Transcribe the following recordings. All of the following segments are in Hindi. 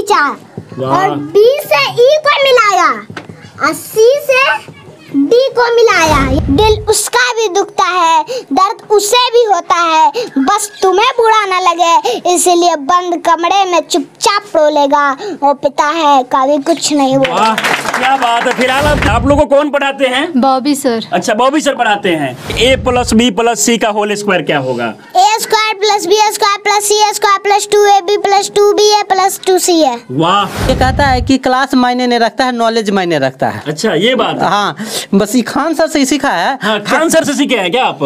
खींचा और बी से ई को मिलाया और सी से डी को मिलाया। दिल उसका भी दुखता है, दर्द उसे भी होता है, बस तुम्हें बुरा न लगे इसलिए बंद कमरे में चुपचाप रोलेगा। वो पिता है कभी कुछ नहीं बोला। क्या बात है। फिलहाल आप लोगों को कौन पढ़ाते हैं? बॉबी सर। अच्छा, बॉबी सर पढ़ाते हैं। a + b + c का होल स्क्वायर क्या होगा? a² + b² + c² + 2ab + 2ba + 2c है। वाह। ये कहता है कि क्लास मायने नहीं रखता है, नॉलेज मायने रखता है। अच्छा, ये बात है। हाँ, बस ये खान सर से ही सीखा है। हाँ, खान सर से सीखे हैं क्या आप?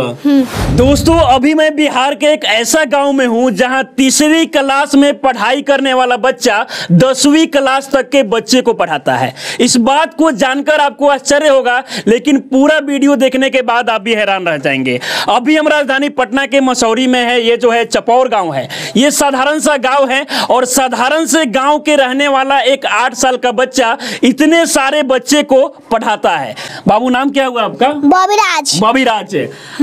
दोस्तों, अभी मैं बिहार के एक ऐसा गांव में हूं जहां तीसरी क्लास में पढ़ाई करने वाला बच्चा 10वीं क्लास तक के बच्चे को पढ़ाता है। इस बात को जानकर आपको आश्चर्य होगा, लेकिन पूरा वीडियो देखने के बाद आप भी हैरान रह जाएंगे। अभी हम राजधानी पटना के मसौरी में है। ये जो है चपौर गांव है। ये साधारण सा गांव है और साधारण से गांव के रहने वाला एक 8 साल का बच्चा इतने सारे बच्चे को पढ़ाता है। बाबू, नाम क्या हुआ आपका? बॉबी राज। बॉबी राज।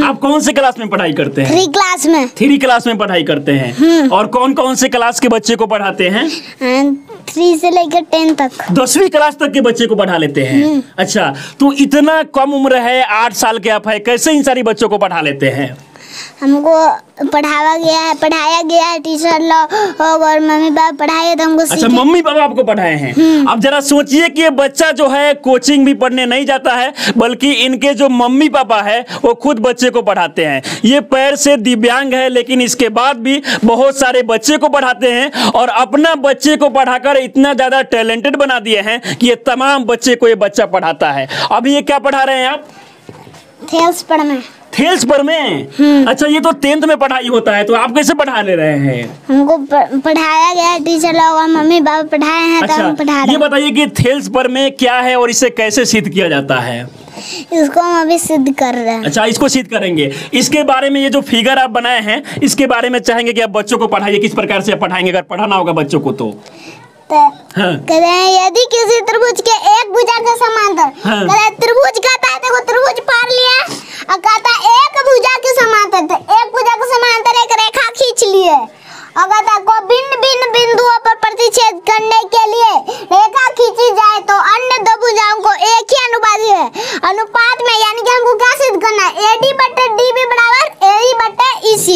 आप कौन से क्लास में पढ़ाई करते हैं? 3 क्लास में। 3 क्लास में पढ़ाई करते हैं। और कौन कौन से क्लास के बच्चे को पढ़ाते हैं? 3 से लेकर 10 तक। 10वीं क्लास तक के बच्चे को पढ़ा लेते हैं। अच्छा, तो इतना कम उम्र है, 8 साल के आप है, कैसे इन सारी बच्चों को पढ़ा लेते हैं? हमको पढ़ाया गया है टीचर लोग और मम्मी पापा पढ़ाए तो हमको। अच्छा, मम्मी पापा आपको पढ़ाए हैं। अब जरा सोचिए कि ये बच्चा जो है कोचिंग भी पढ़ने नहीं जाता है, बल्कि इनके जो मम्मी पापा है वो खुद बच्चे को पढ़ाते हैं। ये पैर से दिव्यांग है, लेकिन इसके बाद भी बहुत सारे बच्चे को पढ़ाते हैं और अपना बच्चे को पढ़ाकर इतना ज्यादा टैलेंटेड बना दिए हैं कि ये तमाम बच्चे को ये बच्चा पढ़ाता है। अभी ये क्या पढ़ा रहे हैं आप? थेल्स पर में। थेल्स पर में? अच्छा, ये तो 10th में पढ़ाई होता है, तो आप कैसे पढ़ा ले रहे हैं? हमको पढ़ाया गया टीचर लोग और मम्मी पापा पढ़ाए हैं। अच्छा, तो हम पढ़ा रहे। ये बताइए कि थेल्स पर में क्या है और इसे कैसे सिद्ध किया जाता है? इसको हम अभी सिद्ध कर रहे हैं। अच्छा, इसको सिद्ध करेंगे। इसके बारे में ये जो फिगर आप बनाए हैं, इसके बारे में चाहेंगे कि आप बच्चों को पढ़ाइए। किस प्रकार से आप पढ़ाएंगे अगर पढ़ाना होगा बच्चों को तो? हाँ। यदि किसी त्रिभुज के एक भुजा के समांतर, हाँ। त्रिभुज कहता है, देखो त्रिभुज पार लिया और कहता है एक भुजा के समांतर, तो एक भुजा के समांतर एक रेखा खींच लिए और कहता है को भिन्न भिन्न बिंदुओं पर प्रतिच्छेद करने के लिए रेखा खींची जाए तो अन्य दो भुजाओं को एक ही अनुपात है। अनुपात में यानी कि हमको क्या सिद्ध करना है? AD/DB = AE/EC।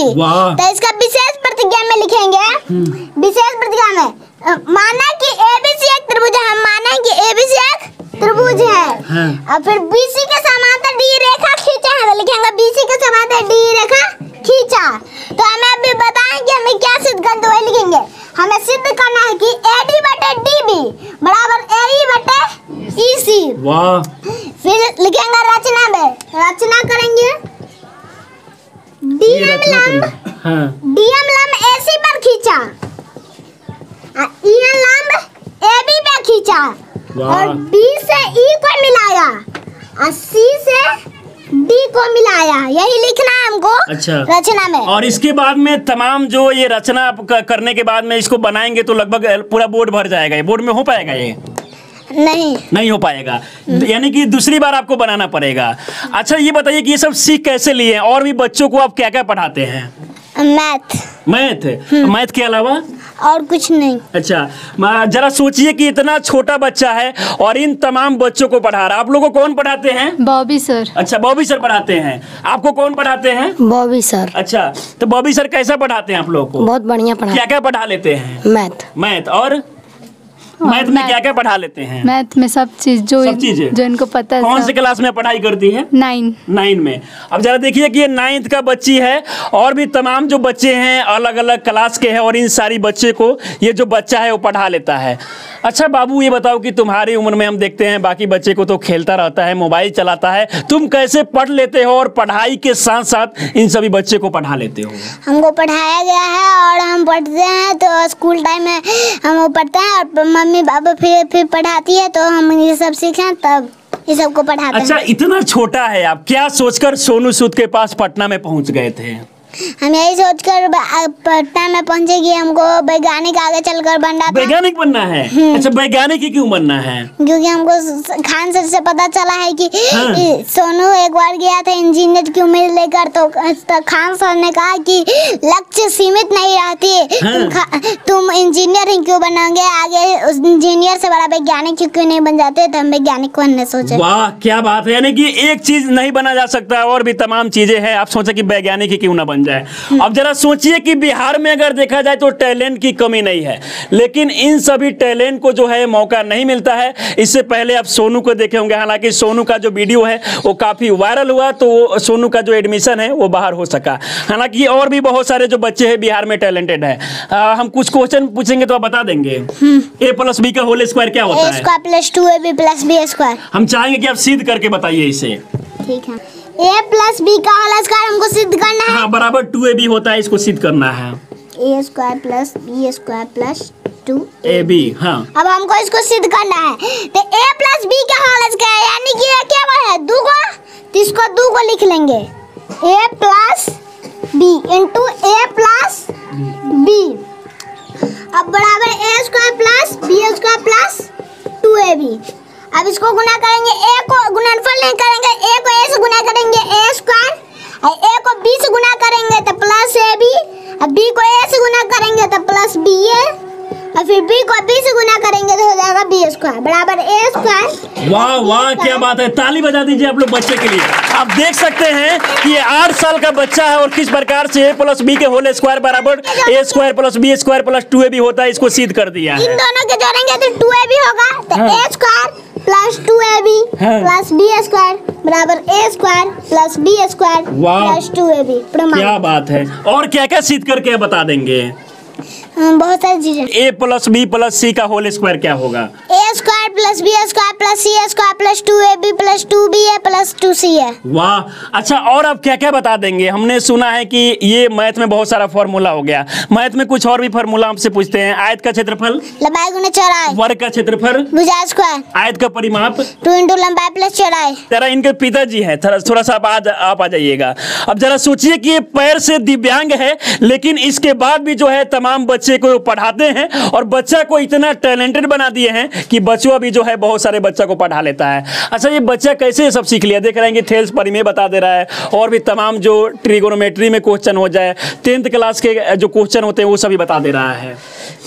तो इसका विशेष प्रतिज्ञा में लिखेंगे। विशेष प्रतिज्ञा में माना कि ABC एक त्रिभुज है। हम माना कि ABC एक त्रिभुज है। और फिर BC के समांतर D रेखा खींचा है, तो लिखेंगे BC के समांतर D रेखा खींचा। तो हमें अभी बताएं कि हमें क्या सिद्ध करना है, वही लिखेंगे। हमें सिद्ध करना है कि AD/DB = AE/EC। वाह। फिर लिखेंगे रचना में, रचना करेंगे। DM लंब AC पर खींचा, EN लंब AB पे खींचा और B से E को मिलाया और C से D को मिलाया। यही लिखना है हमको। अच्छा, रचना में। और इसके बाद में तमाम जो ये रचना करने के बाद में इसको बनाएंगे तो लगभग पूरा बोर्ड भर जाएगा। ये बोर्ड में हो पाएगा? ये नहीं हो पाएगा। यानी कि दूसरी बार आपको बनाना पड़ेगा। अच्छा, ये बताइए कि ये सब सीख कैसे लिए और भी बच्चों को आप क्या क्या पढ़ाते हैं? मैथ के अलावा और कुछ नहीं। अच्छा, जरा सोचिए कि इतना छोटा बच्चा है और इन तमाम बच्चों को पढ़ा रहा है। आप लोगों को कौन पढ़ाते हैं? बॉबी सर। अच्छा, बॉबी सर पढ़ाते हैं। आपको कौन पढ़ाते हैं? बॉबी सर। अच्छा, तो बॉबी सर कैसा पढ़ाते हैं आप लोगों को? बहुत बढ़िया पढ़ा। क्या क्या पढ़ा लेते हैं? मैथ। और मैथ में क्या क्या पढ़ा लेते हैं? मैथ में सब चीज जो इनको पता है। कौन से क्लास में पढ़ाई करती है? 9 में। अब जरा देखिए कि ये 9th का बच्ची है और भी तमाम जो बच्चे हैं अलग अलग क्लास के हैं और इन सारी बच्चे को ये जो बच्चा है वो पढ़ा लेता है। अच्छा बाबू, ये बताओ कि तुम्हारी उम्र में हम देखते हैं बाकी बच्चे को तो खेलता रहता है, मोबाइल चलाता है, तुम कैसे पढ़ लेते हो और पढ़ाई के साथ साथ इन सभी बच्चे को पढ़ा लेते हो? हमको पढ़ाया गया है और हम पढ़ते हैं, तो स्कूल टाइम में हम पढ़ते हैं और मम्मी पापा फिर पढ़ाती है, तो हम ये सब सीखें तब ये सबको पढ़ाते हैं। अच्छा, इतना छोटा है, आप क्या सोचकर सोनू सूद के पास पटना में पहुंच गए थे? हम यही सोचकर पटना में पहुंचे कि हमको वैज्ञानिक आगे चलकर बनना था। वैज्ञानिक बनना है? अच्छा, वैज्ञानिक ही क्यों बनना है? क्योंकि हमको खान सर से पता चला है कि हाँ। सोनू एक बार गया था इंजीनियर की उम्मीद लेकर, तो खान सर ने कहा कि लक्ष्य सीमित नहीं रहती, हाँ। तुम इंजीनियर ही क्यों बनोगे, आगे उस इंजीनियर से बड़ा वैज्ञानिक क्यों नहीं बन जाते, तो हम वैज्ञानिक बनने सोचे। वाह क्या बात है, यानी कि एक चीज नहीं बना जा सकता और भी तमाम चीजें हैं, आप सोचे कि वैज्ञानिक ही क्यों ना बन जाए। अब जरा सोचिए कि बिहार में अगर देखा जाए तो टैलेंट की कमी नहीं है, लेकिन इन सभी टैलेंट को जो है मौका नहीं मिलता है। इससे पहले आप सोनू को देखे होंगे, हालांकि सोनू का जो वीडियो है वो काफी वायरल हुआ, तो सोनू का जो एडमिशन है वो बाहर हो सका। हालांकि और भी बहुत सारे जो बच्चे हैं बिहार में टैलेंटेड है। हम कुछ क्वेश्चन पूछेंगे तो आप बता देंगे। a+b का होल स्क्वायर क्या होता है? a² + 2ab + b²। हम चाहेंगे कि आप सिद्ध करके बताइए इसे। ठीक है, a+b का होल स्क्वायर हमको सिद्ध करना है। हाँ, बराबर 2ab होता है, इसको सिद्ध करना है। a² + b² + 2ab। हाँ, अब हमको इसको सिद्ध करना है, तो a+b का होल स्क्वायर यानी कि ये क्या है, 2 को, तो इसको 2 को लिख लेंगे, a+b * a+b। अब बराबर a² + b² + 2ab। अब इसको गुना करेंगे, a को गुणनफल नहीं करेंगे, a को a से गुना करेंगे a² और a को b से गुना करेंगे तो +ab, और b को a से गुना करेंगे तो +ba, और फिर b को b से गुना करेंगे तो हो जाएगा b² बराबर a²। वाह वाह क्या बात है, ताली बजा दीजिए आप लोग बच्चे के लिए। आप देख सकते हैं कि ये 8 साल का बच्चा है और किस प्रकार से a+b के होल स्क्वायर बराबर a² + b² + 2ab होता है, इसको सिद्ध कर दिया है। इन दोनों के जोड़ेंगे तो 2ab होगा, तो a² + 2ab + b² बराबर a² + b² वाह। + 2ab। प्रमाण। क्या बात है, और क्या क्या सिद्ध करके बता देंगे? बहुत सारी चीजें। a+b + c का होल स्क्वायर क्या होगा? a² + b² + c² + 2ab + 2ba + 2ca। वाह, अच्छा और आप क्या क्या बता देंगे? हमने सुना है कि ये मैथ में बहुत सारा फॉर्मूला हो गया, मैथ में कुछ और भी फॉर्मूला आपसे पूछते हैं। आयत का क्षेत्रफल, लंबाई गुना चौड़ाई, वर्ग का क्षेत्रफल, भुजा स्क्वायर, आयत का परिमाप, 2 × लंबाई + चौड़ाई। जरा इनके पिताजी हैं, थोड़ा सा आप आ जाइएगा। अब जरा सोचिए कि ये पैर से दिव्यांग है, लेकिन इसके बाद भी जो है तमाम बच्चे को पढ़ाते हैं और बच्चा को इतना टैलेंटेड बना दिए हैं कि बच्चों भी जो है बहुत सारे बच्चा को पढ़ा लेता है। अच्छा, ये बच्चा कैसे सब सीख लिया? देख रहे हैं कि थेल्स परिमेय बता दे रहा है, और भी तमाम जो ट्रिगोनोमेट्री में क्वेश्चन हो जाए, 10th क्लास के जो क्वेश्चन होते हैं वो सभी बता दे रहा है।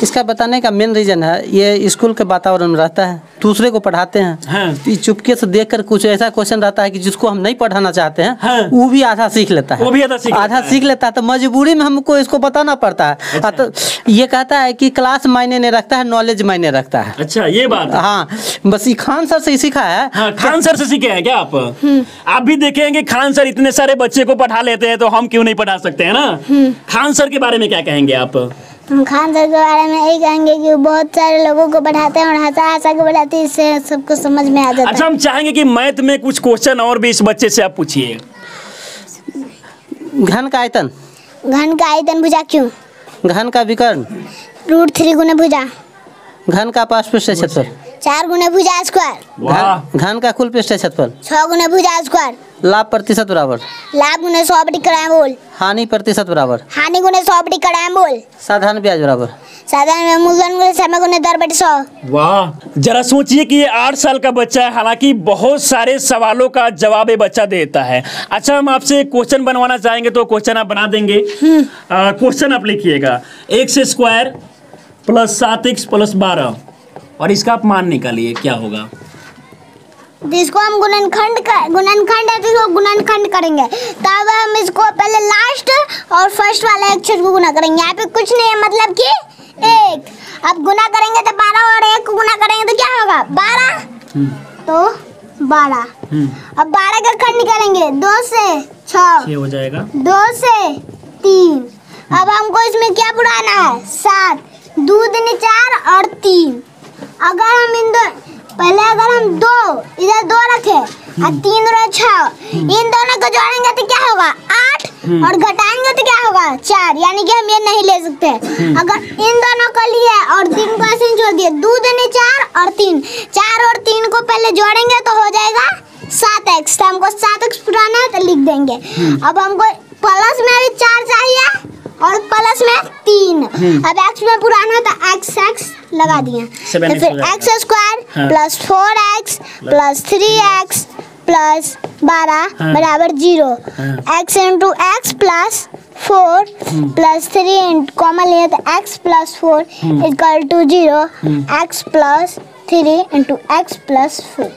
इसका बताने का मेन रीजन है ये स्कूल के वातावरण में रहता है, दूसरे को पढ़ाते हैं। हाँ। चुपके से देखकर कुछ ऐसा क्वेश्चन रहता है कि जिसको हम नहीं पढ़ाना चाहते हैं, हाँ। वो भी आधा सीख लेता है, वो भी आधा सीख लेता है, तो मजबूरी में हमको इसको बताना पड़ता है। अच्छा। तो ये कहता है कि क्लास मायने नहीं रखता है, नॉलेज मायने रखता है। अच्छा, ये बात है। हाँ, बस ये खान सर से ही सीखा है। हाँ, खान सर से सीखे हैं क्या आप? आप भी देखेंगे खान सर इतने सारे बच्चे को पढ़ा लेते हैं, तो हम क्यों नहीं पढ़ा सकते हैं ना? खान सर के बारे में क्या कहेंगे आप? हम खान सर के बारे में यही कहेंगे कि वो बहुत सारे लोगों को पढ़ाते हैं और हंसा के पढ़ाते हैं, इससे सबको समझ में आ जाता है। अच्छा, हम चाहेंगे कि मैथ में कुछ क्वेश्चन और भी इस बच्चे से आप पूछिए। घन का आयतन, घन का आयतन भुजा क्यों, घन का विकर्ण, √3 गुना भुजा, घन का पार्श्व पृष्ठ क्षेत्रफल, 4 गुना भुजा स्क्वायर, वाह। घन का कुल पृष्ठ क्षेत्रफल, 6 गुना भुजा स्क्वायर, लाभ प्रतिशत बराबर, लाभ गुना 100/100 बोल, हानि प्रतिशत बराबर, हानि गुना 100/100 बोल, साधारण ब्याज बराबर, साधारण मूलधन गुना समय गुना दर बटे 100। वाह, जरा सोचिए कि ये 8 साल का बच्चा है, हालांकि बहुत सारे सवालों का जवाब ये बच्चा देता है। अच्छा, हम आपसे क्वेश्चन बनवाना चाहेंगे तो क्वेश्चन आप बना देंगे? क्वेश्चन आप लिखिएगा, x² + 7x + 12, और इसका आप मान निकालिए क्या होगा। जिसको हम गुणनखंड है तो इसको गुणनखंड करेंगे, तब हम इसको पहले लास्ट और फर्स्ट वाले अक्षर को गुना करेंगे। यहाँ पे कुछ नहीं है, मतलब कि 1। अब गुना करेंगे तो 12 और 1 को गुना करेंगे तो क्या होगा 12, तो 12। अब 12 का खंड करेंगे, 2 से 6 हो जाएगा, 2 से 3। अब हमको इसमें क्या बुढ़ाना है, 7, 2 दूनी 4 और 3। अगर हम पहले अगर हम 2 इधर 2 रखे और 3 और 6, इन दोनों को जोड़ेंगे तो क्या होगा 8, और घटाएंगे तो क्या होगा 4, यानी कि हम ये नहीं ले सकते। अगर इन दोनों को लिए और 3 को ऐसे ही जोड़ दिए, 2 दूनी 4 और 3, 4 और 3 को पहले जोड़ेंगे तो हो जाएगा 7x, तो हमको 7x पुराना है तो लिख देंगे। अब हमको प्लस में भी 4 चाहिए और प्लस में 3। अब x में पुराना तो x लगा दिए, तो फिर x square plus 4x plus 3x plus 12 बराबर 0। x into x plus 4 plus 3 common लिए तो x plus 4 equal to 0। x plus 3 into x plus 4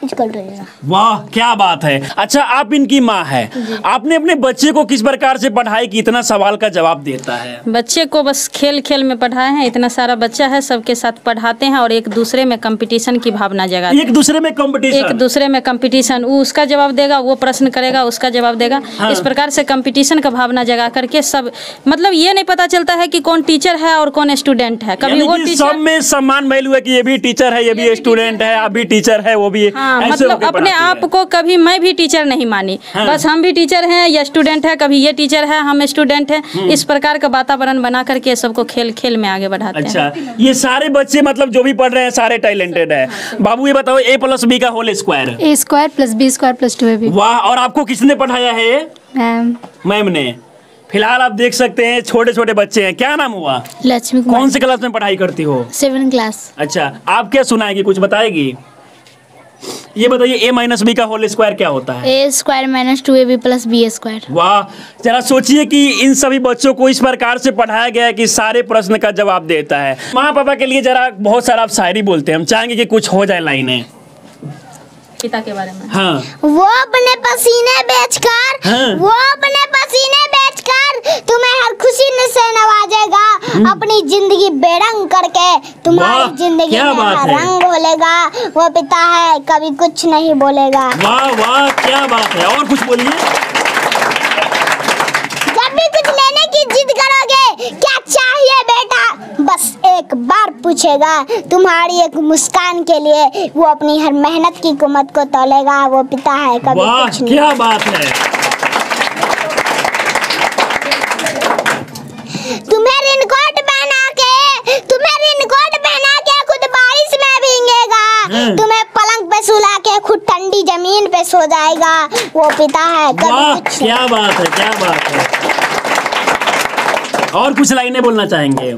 equal to 0। वाह क्या बात है। अच्छा आप इनकी माँ है, आपने अपने बच्चे को किस प्रकार से पढ़ाई कि इतना सवाल का जवाब देता है? बच्चे को बस खेल खेल में पढ़ाए हैं। इतना सारा बच्चा है, सबके साथ पढ़ाते हैं और एक दूसरे में कंपटीशन की भावना जगाते हैं। एक दूसरे में कंपटीशन, वो उसका जवाब देगा, वो प्रश्न करेगा, उसका जवाब देगा। हाँ। इस प्रकार से कंपटीशन का भावना जगा करके सब मतलब ये नहीं पता चलता है कि कौन टीचर है और कौन स्टूडेंट है। कभी वो टीचर सब में समान वैल्यू है कि ये भी टीचर है, ये भी स्टूडेंट है, आप भी टीचर है, वो भी हाँ, मतलब अपने आप को कभी मैं भी टीचर नहीं मानी। हाँ। बस हम भी टीचर हैं या स्टूडेंट है, कभी ये टीचर है हम स्टूडेंट हैं। इस प्रकार का वातावरण बना करके सबको खेल खेल में आगे बढ़ाते हैं। अच्छा ये सारे बच्चे मतलब जो भी पढ़ रहे हैं सारे टैलेंटेड है। बाबू ये बताओ a प्लस b का whole square? a square plus b square plus 2ab। वाह, और आपको किसने पढ़ाया है? मैम ने। फिलहाल आप देख सकते हैं छोटे छोटे बच्चे हैं। क्या नाम हुआ? लक्ष्मी कुमार। कौन से क्लास में पढ़ाई करती हो? 7th class. अच्छा आप क्या सुनाएगी, कुछ बताएगी? ये बताइए a माइनस बी का होल स्क्वायर क्या होता है? a square minus 2ab plus b square. वाह, जरा सोचिए कि इन सभी बच्चों को इस प्रकार से पढ़ाया गया है कि सारे प्रश्न का जवाब देता है। माँ पापा के लिए जरा बहुत सारा आप शायरी बोलते हैं, हम चाहेंगे कि कुछ हो जाए लाइनें पिता के बारे में। हाँ। वो अपने पसीने बेचकर वो अपने पसीने बेचकर तुम्हें हर खुशी से नवाजेगा। अपनी जिंदगी बेरंग करके तुम्हारी जिंदगी में हर रंग घोलेगा। वो पिता है कभी कुछ नहीं बोलेगा। वाह वाह क्या बात है। और कुछ बोलिए। जब भी कुछ लेने की जिद करोगे, क्या चाहिए बेटा, बस एक बार पूछेगा। तुम्हारी एक मुस्कान के लिए वो अपनी हर मेहनत की कीमत को तोलेगा। वो पिता है कभी कुछ नहीं। क्या बात है। तुम्हें रेनकोट पहना के खुद बारिश में भीगेगा। तुम्हें पलंग पे सुला के खुद ठंडी जमीन पे सो जाएगा। वो पिता है कभी कुछ क्या बात है, क्या बात है। और कुछ लाइनें बोलना चाहेंगे?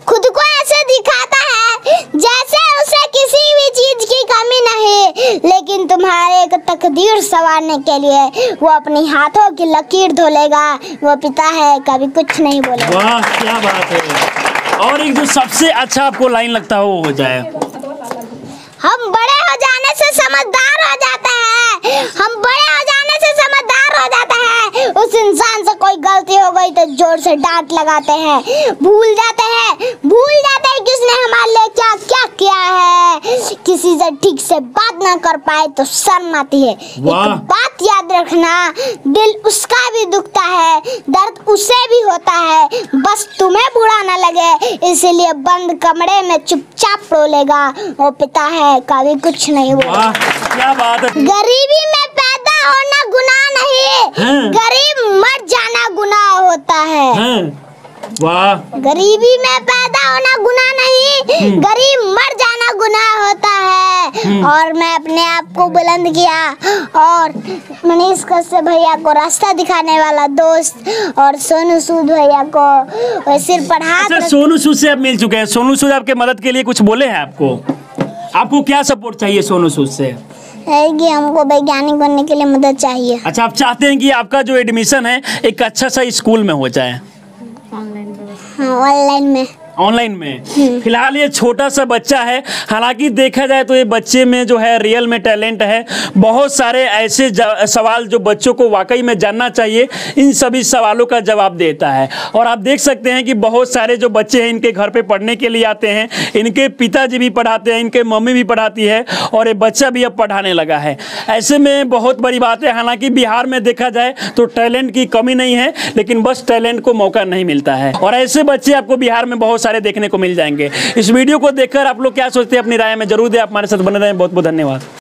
खुद को ऐसे दिखाता है जैसे उसे किसी भी चीज की कमी नहीं, लेकिन तुम्हारे एक तकदीर संवारने के लिए वो अपनी हाथों की लकीर धोलेगा। वो पिता है कभी कुछ नहीं बोलेगा। वाह क्या बात है। और एक जो सबसे अच्छा आपको लाइन लगता है वो हो जाए। हम बड़े हो जाने से समझदार हो जाते हैं। हम बड़े हो जाने से समझदार हो जाते हैं। उस इंसान से कोई गलती हो गई तो जोर से डांट लगाते हैं। भूल जाते हैं किसने हमारे लिए क्या क्या किया है। किसी से ठीक से बात ना कर पाए तो शर्म आती है। एक बात याद रखना, दिल उसका भी दुखता है, दर्द उसे भी होता है। बस तुम्हें बुरा ना लगे इसीलिए बंद कमरे में चुपचाप रोलेगा। वो पिता है कभी कुछ नहीं बोलेगा। क्या बात है। गरीबी में पैदा होना गुनाह नहीं, गरीब मर जाना गुनाह होता है। वाह। गरीबी में पैदा होना गुनाह नहीं, गरीब मर जाना गुनाह होता है। और मैं अपने आप को बुलंद किया और मनीष कश्यप भैया को रास्ता दिखाने वाला दोस्त और सोनू सूद भैया को सिर पर हाथ। अच्छा सोनू सूद से आप मिल चुके हैं, सोनू सूद आपके मदद के लिए कुछ बोले हैं आपको? आपको क्या सपोर्ट चाहिए सोनू सूद से? है कि हमको वैज्ञानिक बनने के लिए मदद चाहिए। अच्छा आप चाहते हैं कि आपका जो एडमिशन है एक अच्छा सा स्कूल में हो जाए? ऑनलाइन में। फिलहाल ये छोटा सा बच्चा है, हालांकि देखा जाए तो ये बच्चे में जो है रियल में टैलेंट है। बहुत सारे ऐसे सवाल जो बच्चों को वाकई में जानना चाहिए, इन सभी सवालों का जवाब देता है। और आप देख सकते हैं कि बहुत सारे जो बच्चे हैं इनके घर पे पढ़ने के लिए आते हैं। इनके पिताजी भी पढ़ाते हैं, इनके मम्मी भी पढ़ाती है और ये बच्चा भी अब पढ़ाने लगा है। ऐसे में बहुत बड़ी बात है। हालांकि बिहार में देखा जाए तो टैलेंट की कमी नहीं है, लेकिन बस टैलेंट को मौका नहीं मिलता है। और ऐसे बच्चे आपको बिहार में बहुत सारे देखने को मिल जाएंगे। इस वीडियो को देखकर आप लोग क्या सोचते हैं अपनी राय में जरूर दें। आप हमारे साथ बने रहें। बहुत बहुत धन्यवाद।